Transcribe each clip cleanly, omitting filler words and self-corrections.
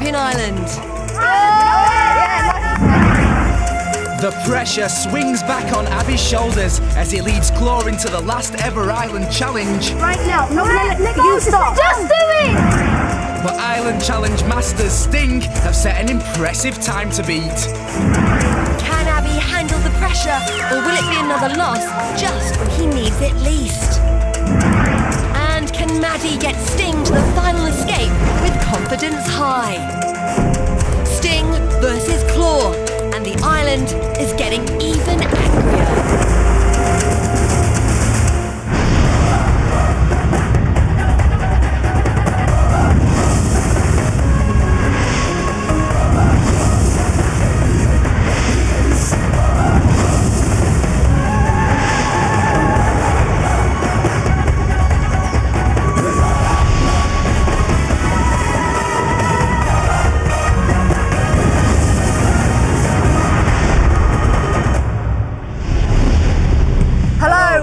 Scorpion Island. The pressure swings back on Abby's shoulders as he leads Claw into the last ever island challenge. Right now, I'm not gonna let you stop. Just do it! But Island Challenge Masters Sting have set an impressive time to beat. Can Abby handle the pressure, or will it be another loss just when he needs it least? And can Maddie get Sting to the final escape with confidence high? Sting versus Claw, and the island is getting even angrier.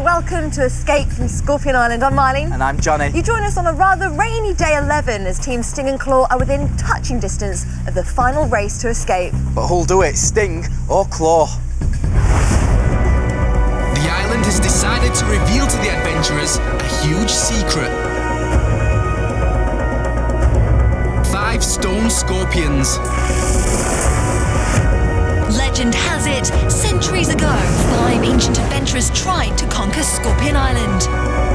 Welcome to Escape from Scorpion Island. I'm Marlene. And I'm Johnny. You join us on a rather rainy day 11 as Team Sting and Claw are within touching distance of the final race to escape. But who'll do it, Sting or Claw? The island has decided to reveal to the adventurers a huge secret. 5 stone scorpions. Legend has it, centuries ago, 5 ancient adventurers tried to conquer Scorpion Island.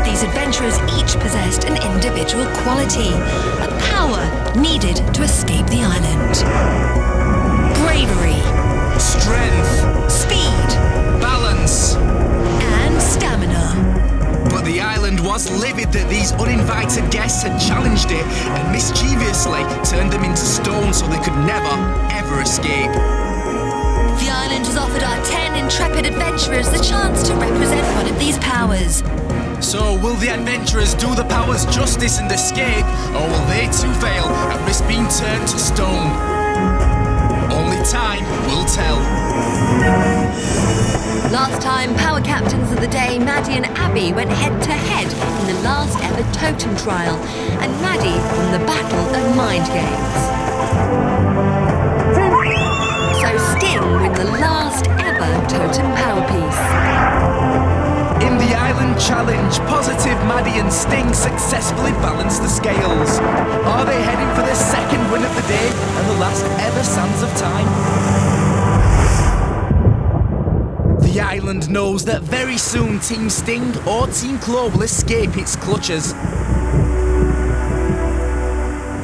These adventurers each possessed an individual quality, a power needed to escape the island. Bravery, Strength, speed, balance, and stamina. but the island was livid that these uninvited guests had challenged it and mischievously turned them into stone so they could never, ever escape. The island has offered our 10 intrepid adventurers the chance to represent one of these powers. So will the adventurers do the powers justice and escape, or will they too fail and risk being turned to stone? Only time will tell. Last time, power captains of the day, Maddie and Abby, went head-to-head in the last ever Totem Trial, and Maddie won the battle of mind games. So Sting win the last ever Totem Power Piece. In the Island Challenge, positive Maddie and Sting successfully balanced the scales. Are they heading for their second win of the day and the last ever Sands of Time? The island knows that very soon Team Sting or Team Claw will escape its clutches.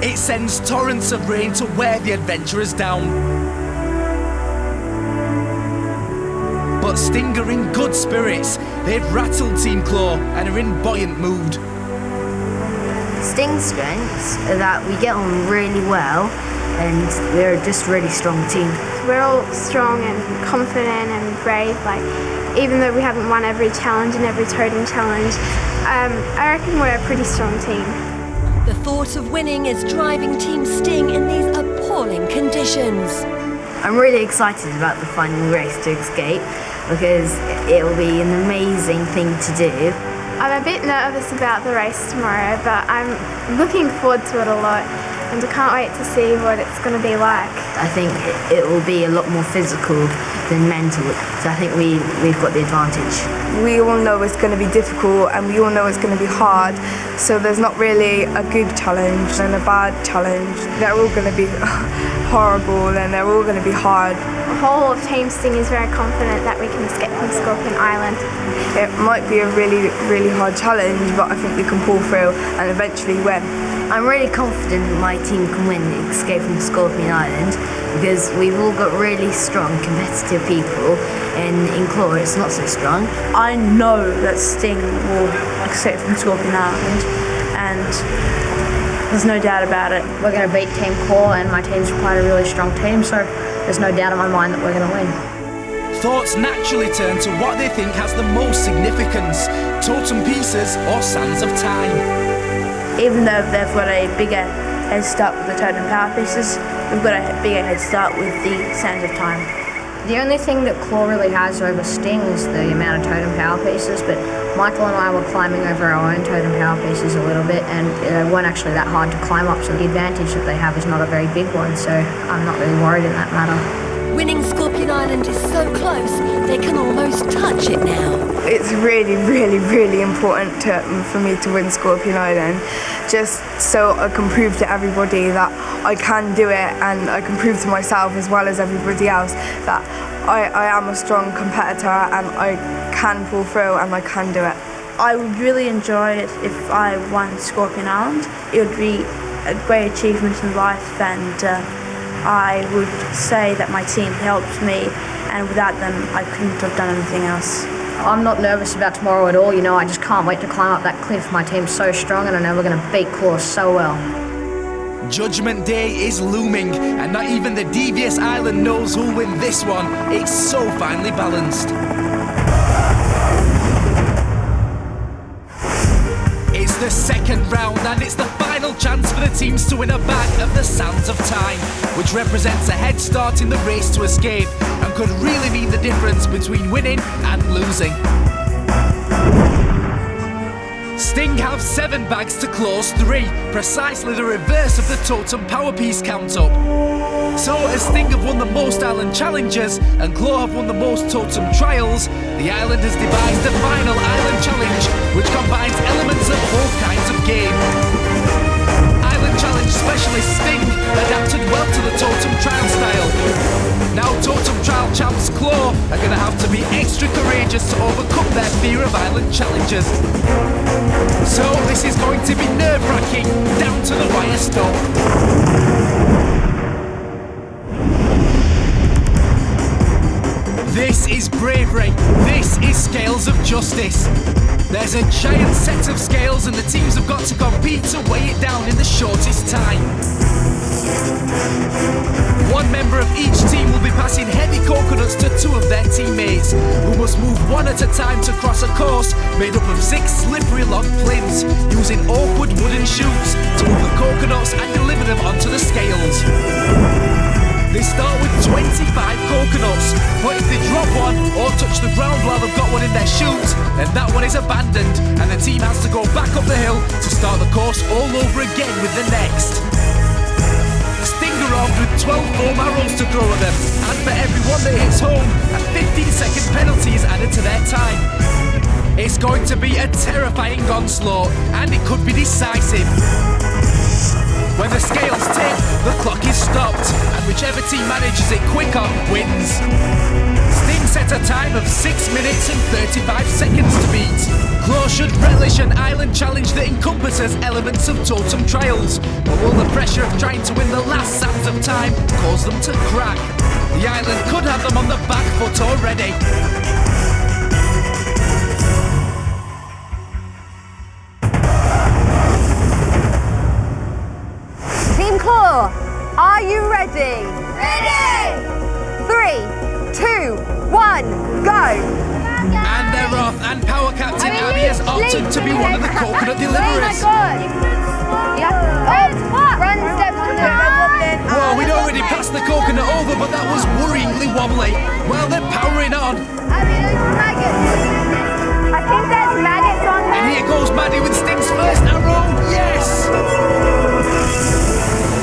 It sends torrents of rain to wear the adventurers down. But Sting are in good spirits. They've rattled Team Claw and are in buoyant mood. Sting's strengths are that we get on really well and we're just a really strong team. We're all strong and confident and brave, like even though we haven't won every challenge and every totem challenge, I reckon we're a pretty strong team. The thought of winning is driving Team Sting in these appalling conditions. I'm really excited about the final race to escape because it will be an amazing thing to do. I'm a bit nervous about the race tomorrow, but I'm looking forward to it a lot and I can't wait to see what it's going to be like. I think it will be a lot more physical than mental, so I think we've got the advantage. We all know it's going to be difficult and we all know it's going to be hard, so there's not really a good challenge and a bad challenge. They're all going to be horrible and they're all going to be hard. The whole of Team Sting is very confident that we can escape from Scorpion Island. It might be a really, really hard challenge, but I think we can pull through and eventually win. I'm really confident that my team can win the Escape from Scorpion Island because we've all got really strong competitive people, and in Claw it's not so strong. I know that Sting will escape from Scorpion Island, and there's no doubt about it. We're going to beat Team Claw, and my team's quite a really strong team, so there's no doubt in my mind that we're going to win. Thoughts naturally turn to what they think has the most significance, totem pieces or sands of time. Even though they've got a bigger head start with the totem power pieces, we've got a bigger head start with the sands of time. The only thing that Claw really has over Sting is the amount of totem power pieces, but Michael and I were climbing over our own totem power pieces a little bit, and they weren't actually that hard to climb up, so the advantage that they have is not a very big one, so I'm not really worried in that matter. Winning Scorpion Island is so close, they can almost touch it now. It's really, really, really important for me to win Scorpion Island, just so I can prove to everybody that I can do it, and I can prove to myself as well as everybody else that I am a strong competitor and I can pull through and I can do it. I would really enjoy it if I won Scorpion Island. It would be a great achievement in life, and I would say that my team helped me, and without them I couldn't have done anything else. I'm not nervous about tomorrow at all, I just can't wait to climb up that cliff. My team's so strong and I know we're going to beat Claw so well. Judgment Day is looming, and not even the devious island knows who'll win this one. It's so finely balanced. It's the second round, and it's the final chance for the teams to win a bag of the Sands of Time, which represents a head start in the race to escape and could really mean the difference between winning and losing. Sting have 7 bags to Claw's 3, precisely the reverse of the Totem Power Piece count-up. So, as Sting have won the most island challenges and Claw have won the most Totem Trials, the island has devised a final island challenge which combines elements of both kinds of game. Island challenge specialist Sting adapted well to the Totem Trial style. Now Totem Trial champs Claw are going to have to be extra courageous to overcome their fear of island challenges. So this is going to be nerve-wracking, down to the wire stuff. This is bravery. This is scales of justice. There's a giant set of scales and the teams have got to compete to weigh it down in the shortest time. One member of each team will be passing heavy coconuts to 2 of their teammates, who must move one at a time to cross a course made up of 6 slippery log plinths, using awkward wooden chutes to move the coconuts and deliver them onto the scales. They start with 25 coconuts, but if they drop one or touch the ground while they've got one in their chute, then that one is abandoned and the team has to go back up the hill to start the course all over again with the next. Sting are armed with 12 foam arrows to throw at them, and for every one that hits home, a 15-second penalty is added to their time. It's going to be a terrifying onslaught, and it could be decisive. When the scales tip, the clock is stopped, and whichever team manages it quicker wins. Sting set a time of 6 minutes and 35 seconds to beat. Claw should relish an island challenge that encompasses elements of Totem Trials, but will the pressure of trying to win the last Sands of Time cause them to crack? The island could have them on the back foot already. Team Claw, are you ready? Ready! 3, 2, 1, go! And they're off, and Power Captain Abby has opted to be one of the coconut deliverers. Whoa, we'd already passed the coconut over, but that was worryingly wobbly. Well, they're powering on. I think there's maggots on there. And here goes Maddie with Sting's first arrow. Yes!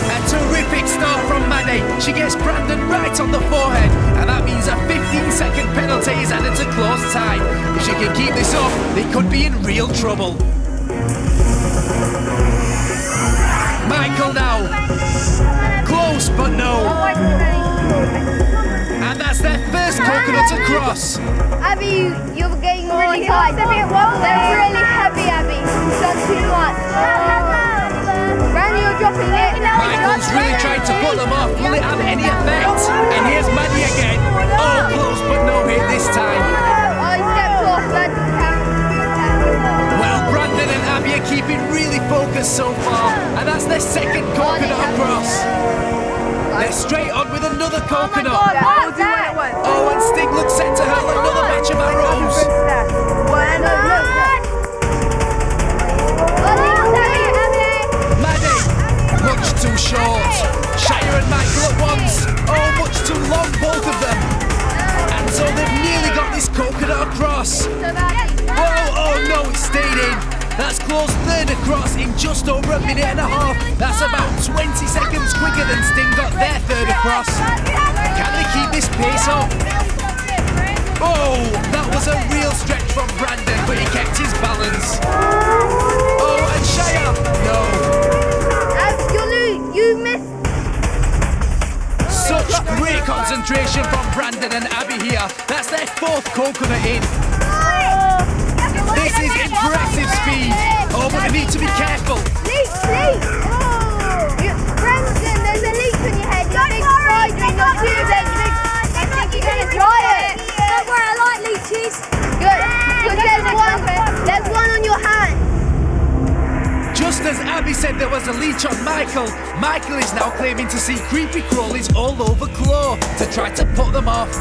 A terrific start from Maddie. She gets Brandon right on the forehead, and that means a 15-second penalty is added to Claw's time. If she can keep this up, they could be in real trouble. Michael now. Close, but no. And that's their first coconut across. Abby, you're getting really high. They're really heavy, Abby. You've done too much. Randy, you're dropping it. Michael's really trying to pull them off. Will it have any effect? And here's Maddie again. Oh, close, but no hit this time. Oh, he stepped off. Well, Brandon and Abby are keeping really focused so far, and that's their second coconut across. They're straight on with another coconut. Oh, and Sting looks set to hurl another match of arrows. Maddie, much too short. Shire and Michael at once. Oh, much too long, both of them. coconut across. Oh no, it stayed in. That's Claw's third across in just over a minute and a half. That's about 20 seconds quicker than Sting got their third across. Can they keep this pace up? Oh, that was a real stretch from Brandon, but he kept his balance. Oh, and Shia, no. You missed. Such great concentration from Brandon and Abby here. That's their fourth coconut in. This is impressive speed. Oh, but they need to be careful. Leap. Brandon, there's a leap in your head. You're big spider, not you. I think you're going to try it. Don't worry, I like leeches. Good. There's one on your hand. Just as Abby said there was a leech on Michael, Michael is now claiming to see creepy crawlies all over Claw to try to put them off.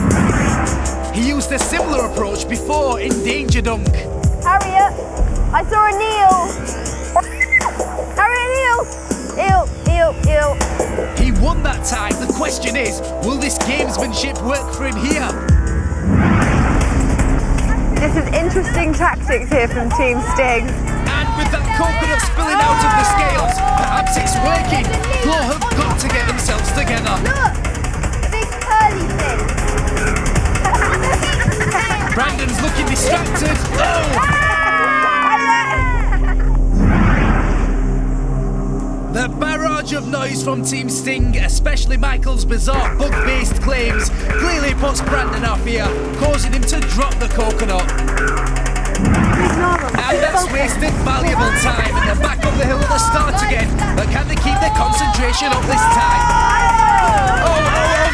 He used a similar approach before in Danger Dunk. Harriet, I saw a Neil. Harriet, Neil. He won that time. The question is, will this gamesmanship work for him here? This is interesting tactics here from Team Sting. And with that coconut spilling out of the scales, perhaps it's working. Claw have got to get themselves together. Look, a big curly thing. Brandon's looking distracted. Oh! The barrage of noise from Team Sting, especially Michael's bizarre bug-based claims, clearly puts Brandon off here, causing him to drop the coconut. And that's wasted valuable time, and they're back up the hill at the start again. But can they keep their concentration up this time? Oh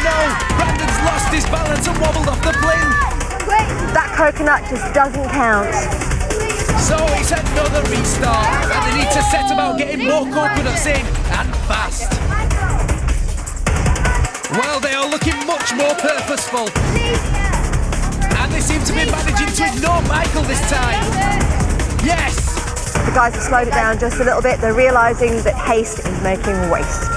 no! Brandon's lost his balance and wobbled off the plinth. That coconut just doesn't count. So it's another restart, and they need to set about getting more coconuts in, and fast. Well, they are looking much more purposeful. And they seem to be managing to ignore Michael this time. Yes! The guys have slowed it down just a little bit. They're realising that haste is making waste.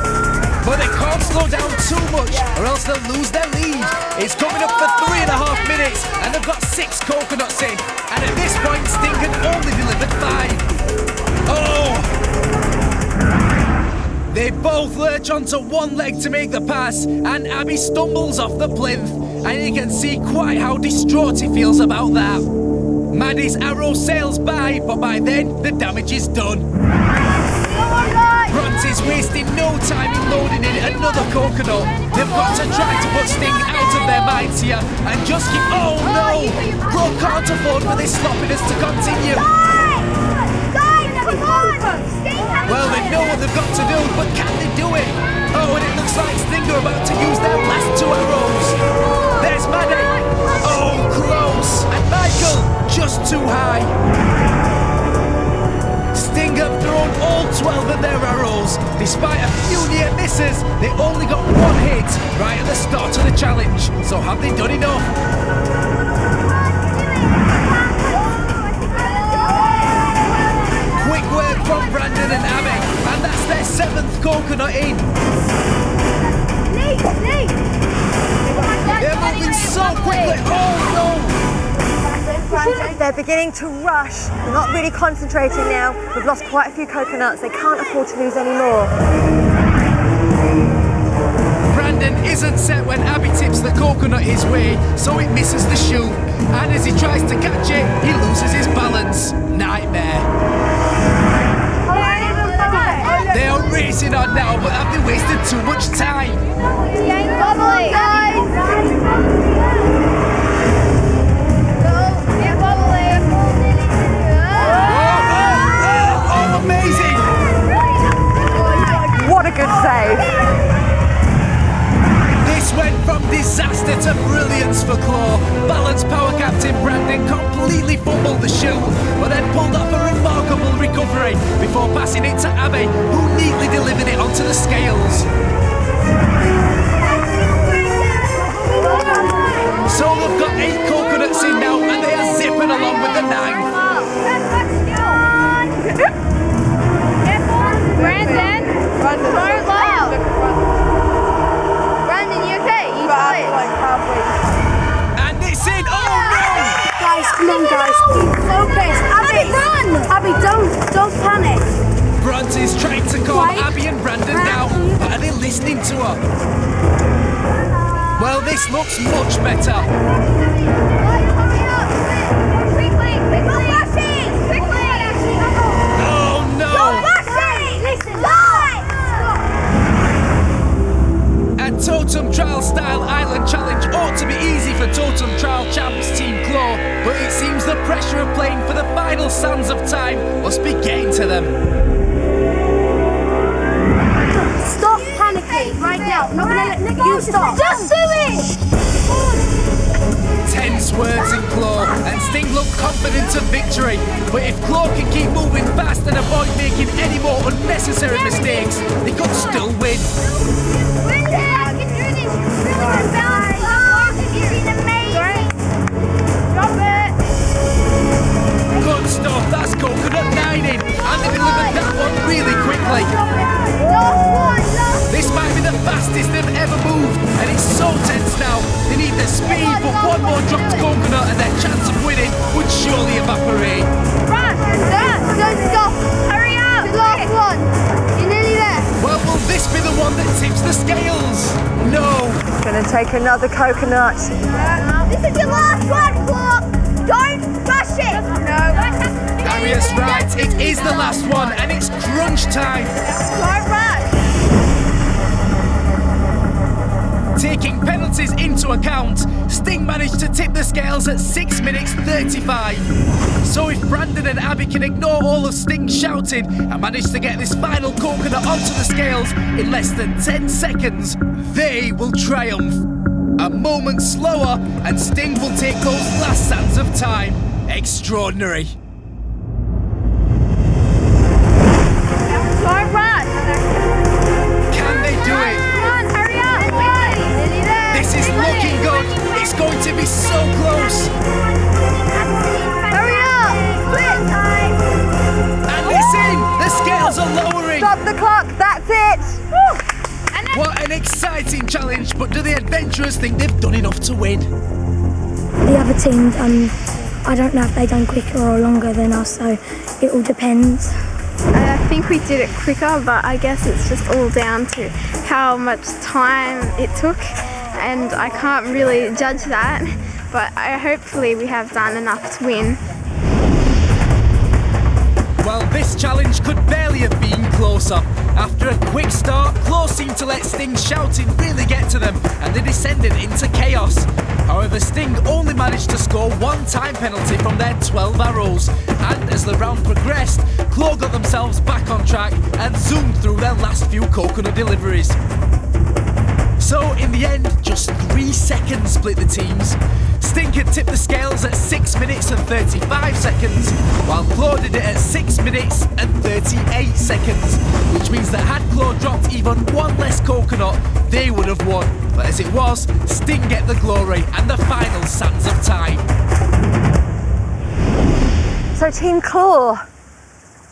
But they can't slow down too much, or else they'll lose their lead. It's coming up for 3.5 minutes, and they've got 6 coconuts in. And at this point, Sting had only delivered 5. Oh! They both lurch onto one leg to make the pass, and Abby stumbles off the plinth. And you can see quite how distraught he feels about that. Maddie's arrow sails by, but by then, the damage is done. Bronte's wasting no time in loading in another coconut. They've got to try to put Sting out of their minds here and just keep... Oh no! Claw can't afford for this sloppiness to continue. Well, they know what they've got to do, but can they do it? Oh, and it looks like Sting are about to use their last 2 arrows. There's Maddie. Oh, close. And Michael, just too high. Sting have thrown all 12 of their arrows. Despite a few near misses, they only got 1 hit right at the start of the challenge. So have they done enough? Quick work from Brandon and Abby, and that's their 7th coconut in. They're moving so quickly. Oh no! They're beginning to rush. They're not really concentrating now. We've lost quite a few coconuts. They can't afford to lose any more. Brandon isn't set when Abby tips the coconut his way, so it misses the shoe. And as he tries to catch it, he loses his balance. Nightmare. They are racing on now, but have they wasted too much time? Bubbly. Oh, amazing! What a good save. This went from disaster to brilliance for Claw. Balance power captain Brandon completely fumbled the shoe, but then pulled off a remarkable recovery before passing it to Abby, who neatly delivered it onto the scales. So they've got 8 coconuts in now, and they are zipping along with the 9th. Brandon, you okay? You tired? And it's in. Oh no! Abby and Brandon down, but are they listening to her? Well, this looks much better. Oh no! A Totem Trial style island challenge ought to be easy for Totem Trial champs Team Claw, but it seems the pressure of playing for the final sands of time must be getting to them. Stop panicking right now. I'm not gonna let you stop. Just do it! Tense words in Claw, and Sting look confident of victory. But if Claw can keep moving fast and avoid making any more unnecessary mistakes, they could still win. Good stuff, that's coconut 9-in, and they delivered that one really quickly. This might be the fastest they've ever moved, and it's so tense now. They need the speed, but one more dropped coconut and their chance of winning would surely evaporate. Don't stop! Hurry up! The last one! You're nearly there! Well, will this be the one that tips the scales? No! Gonna take another coconut. This is your last one, Claw! Don't rush it! No. Darius right, it is the last one, and it's crunch time. Don't rush! Taking penalties into account, Sting managed to tip the scales at 6 minutes 35. So if Brandon and Abby can ignore all of Sting's shouting and manage to get this final coconut onto the scales in less than 10 seconds, they will triumph. A moment slower and Sting will take those last sands of time. Extraordinary. Don't rush! Can they do it? Come on, hurry up! Nearly there! This is looking good. It's going to be so close. Hurry up! Quick! And it's in. The scales are lowering. Stop the clock, that's it! What an exciting challenge, but do the adventurers think they've done enough to win? The other teams, I don't know if they've done quicker or longer than us, so it all depends. I think we did it quicker, but I guess it's just all down to how much time it took, and I can't really judge that, but hopefully we have done enough to win. Well, this challenge could barely have been closer. After a quick start, Claw seemed to let Sting's shouting really get to them, and they descended into chaos. However, Sting only managed to score one time penalty from their 12 arrows, and as the round progressed, Claw got themselves back on track and zoomed through their last few coconut deliveries. So, in the end, just 3 seconds split the teams. Sting had tipped the scales at 6 minutes and 35 seconds, while Claw did it at 6 minutes and 38 seconds, which means that had Claw dropped even one less coconut, they would have won. But as it was, Sting get the glory and the final sands of time. So Team Claw,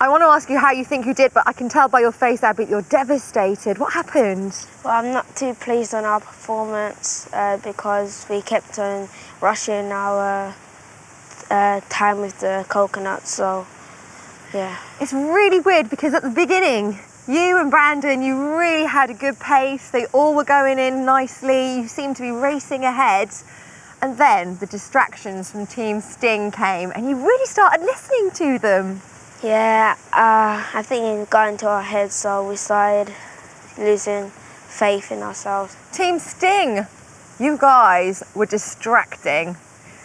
I want to ask you how you think you did, but I can tell by your face, Abby, you're devastated. What happened? Well, I'm not too pleased on our performance because we kept on rushing our time with the coconut, so yeah. It's really weird because at the beginning, you and Brandon, you really had a good pace. They all were going in nicely. You seemed to be racing ahead. And then the distractions from Team Sting came and you really started listening to them. Yeah, I think it got into our heads, so we started losing faith in ourselves. Team Sting, you guys were distracting.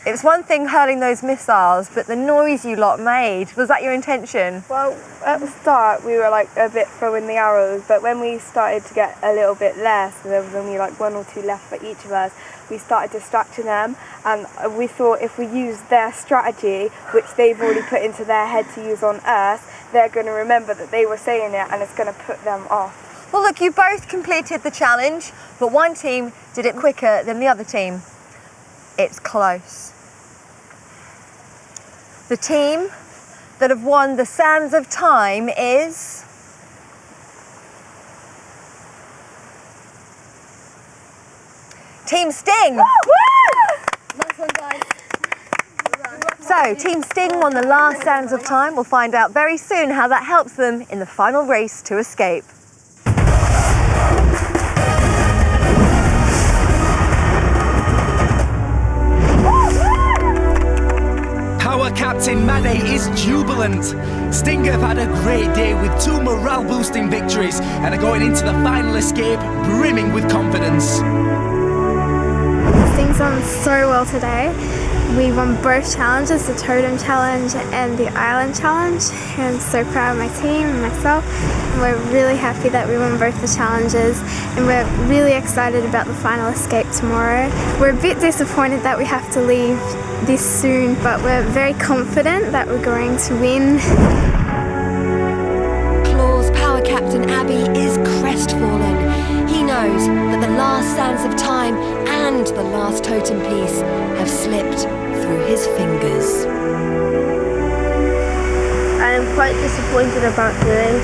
It was one thing hurling those missiles, but the noise you lot made, was that your intention? Well, at the start we were like a bit throwing the arrows, but when we started to get a little bit less, there was only like 1 or 2 left for each of us, we started distracting them, and we thought if we use their strategy, which they've already put into their head to use on us, they're going to remember that they were saying it and it's going to put them off. Well look, you both completed the challenge, but one team did it quicker than the other team. It's close. The team that have won the Sands of Time is... Team Sting! Nice one, guys. So, Team Sting won the last Sands of Time. We'll find out very soon how that helps them in the final race to escape. Captain Maddie is jubilant. Sting have had a great day with 2 morale-boosting victories and are going into the final escape brimming with confidence. Sting's done so well today. We won both challenges, the Totem Challenge and the Island Challenge. I'm so proud of my team and myself. And we're really happy that we won both the challenges, and we're really excited about the final escape tomorrow. We're a bit disappointed that we have to leave this soon, but we're very confident that we're going to win. Claw's power captain Abby is crestfallen. He knows that the last sands of time and the last totem piece have slipped through his fingers. I am quite disappointed about today,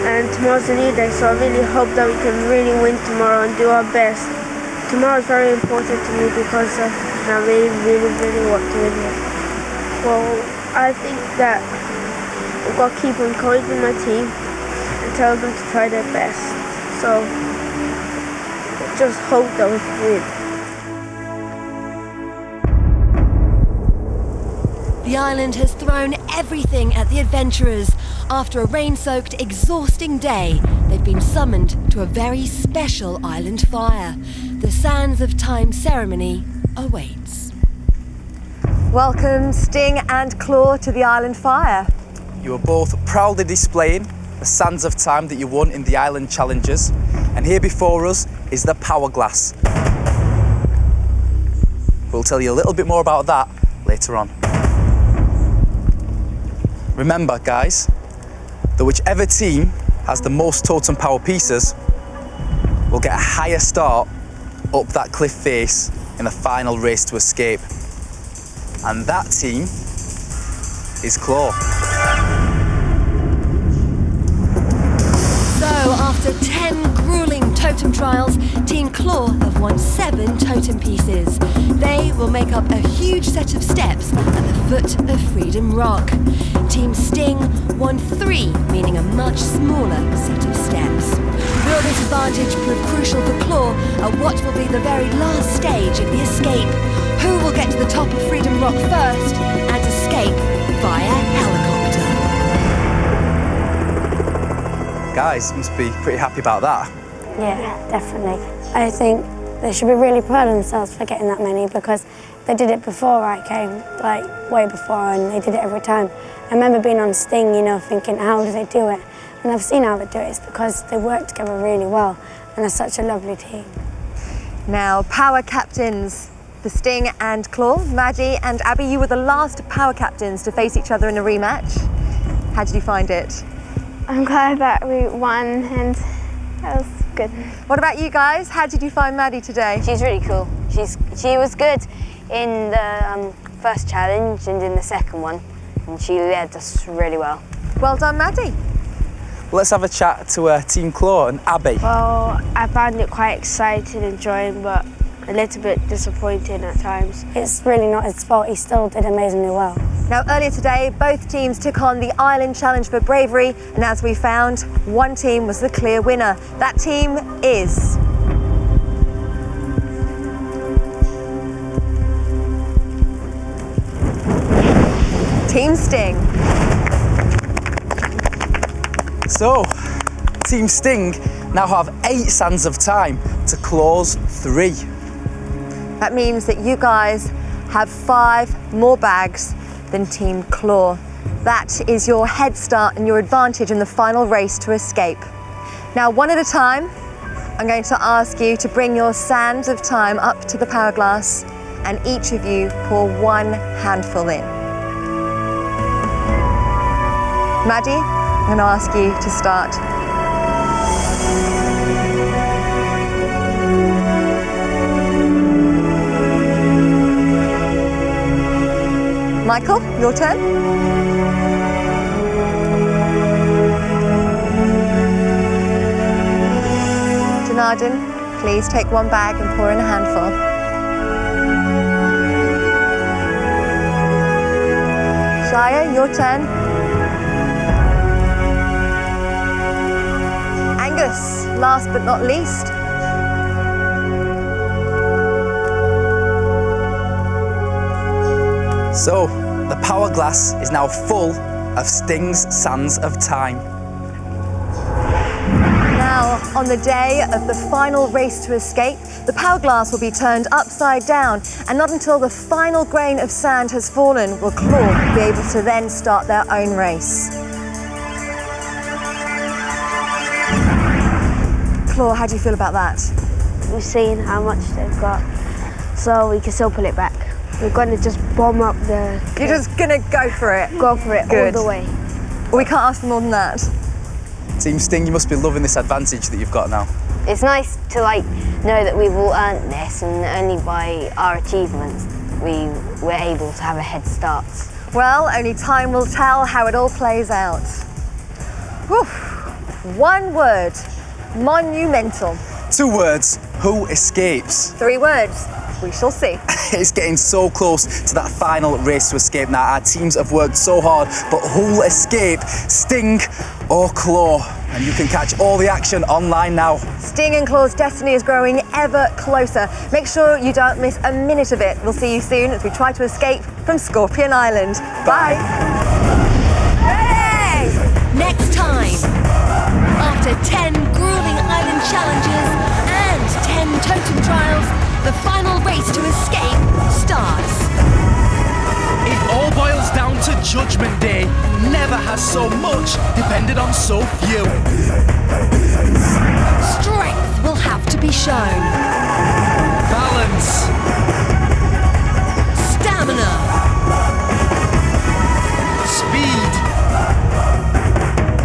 and tomorrow's a new day, so I really hope that we can really win tomorrow and do our best. Tomorrow is very important to me because I really want to win it. Well, I think that I've got to keep encouraging my team and tell them to try their best. So just hope that we can win. The island has thrown everything at the adventurers. After a rain-soaked, exhausting day, they've been summoned to a very special island fire. The Sands of Time ceremony awaits. Welcome, Sting and Claw, to the island fire. You are both proudly displaying the sands of time that you won in the Island Challenges. And here before us is the power glass. We'll tell you a little bit more about that later on. Remember, guys, that whichever team has the most totem power pieces will get a higher start up that cliff face in the final race to escape. And that team is Claw. So, after 10 grueling totem trials, Team Claw have won 7 totem pieces. They will make up a huge set of steps at the foot of Freedom Rock. Team Sting won 3, meaning a much smaller set of steps. Will this advantage prove crucial for Claw at what will be the very last stage of the escape? Who will get to the top of Freedom Rock first and escape via helicopter? Guys, must be pretty happy about that. Yeah, definitely. I think they should be really proud of themselves for getting that many, because they did it before I came, like way before, and they did it every time. I remember being on Sting, you know, thinking, how do they do it? And I've seen how they do it. It's because they work together really well, and they're such a lovely team. Now, power captains, the Sting and Claw, Maddie and Abby, you were the last power captains to face each other in a rematch. How did you find it? I'm glad that we won, and that was good. What about you guys? How did you find Maddie today? She's really cool. She was good in the first challenge and in the second one, and she led us really well. Well done, Maddie. Let's have a chat to Team Claw and Abby. Well, I found it quite exciting and enjoying, but a little bit disappointing at times. It's really not his fault. He still did amazingly well. Now, earlier today, both teams took on the Island Challenge for Bravery, and as we found, one team was the clear winner. That team is... Team Sting. So, Team Sting now have 8 sands of time to Claw's 3. That means that you guys have 5 more bags than Team Claw. That is your head start and your advantage in the final race to escape. Now, one at a time, I'm going to ask you to bring your sands of time up to the power glass, and each of you pour 1 handful in. Maddie, I'm going to ask you to start. Michael, your turn. Janardin, please take 1 bag and pour in a handful. Shia, your turn. Angus, last but not least. So, the the power glass is now full of Sting's Sands of Time. Now, on the day of the final race to escape, the power glass will be turned upside down, and not until the final grain of sand has fallen will Claw be able to then start their own race. Claw, how do you feel about that? We've seen how much they've got, so we can still pull it back. We're going to just bomb up the... You're just going to go for it? Go for it. Good. All the way. Well, we can't ask for more than that. Team Sting, you must be loving this advantage that you've got now. It's nice to know that we've all earned this, and only by our achievements we were able to have a head start. Well, only time will tell how it all plays out. Whew. One word, monumental. 2 words, who escapes? 3 words, we shall see. It's getting so close to that final race to escape now. Our teams have worked so hard, but who'll escape, Sting or Claw? And you can catch all the action online now. Sting and Claw's destiny is growing ever closer. Make sure you don't miss a minute of it. We'll see you soon as we try to escape from Scorpion Island. Bye. Hey! Next time, after 10 grueling island challenges and 10 totem trials, the final race to escape starts. It all boils down to Judgment Day. Never has so much depended on so few. Strength will have to be shown. Balance. Stamina. Speed.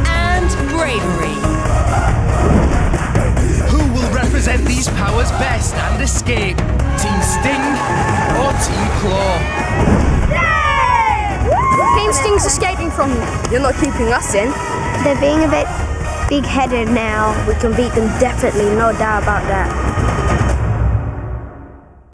And bravery. Who will represent these powers best and escape? Team Sting or Team Claw? Team Sting's escaping from you. You're not keeping us in. They're being a bit big-headed now. We can beat them definitely, no doubt about that.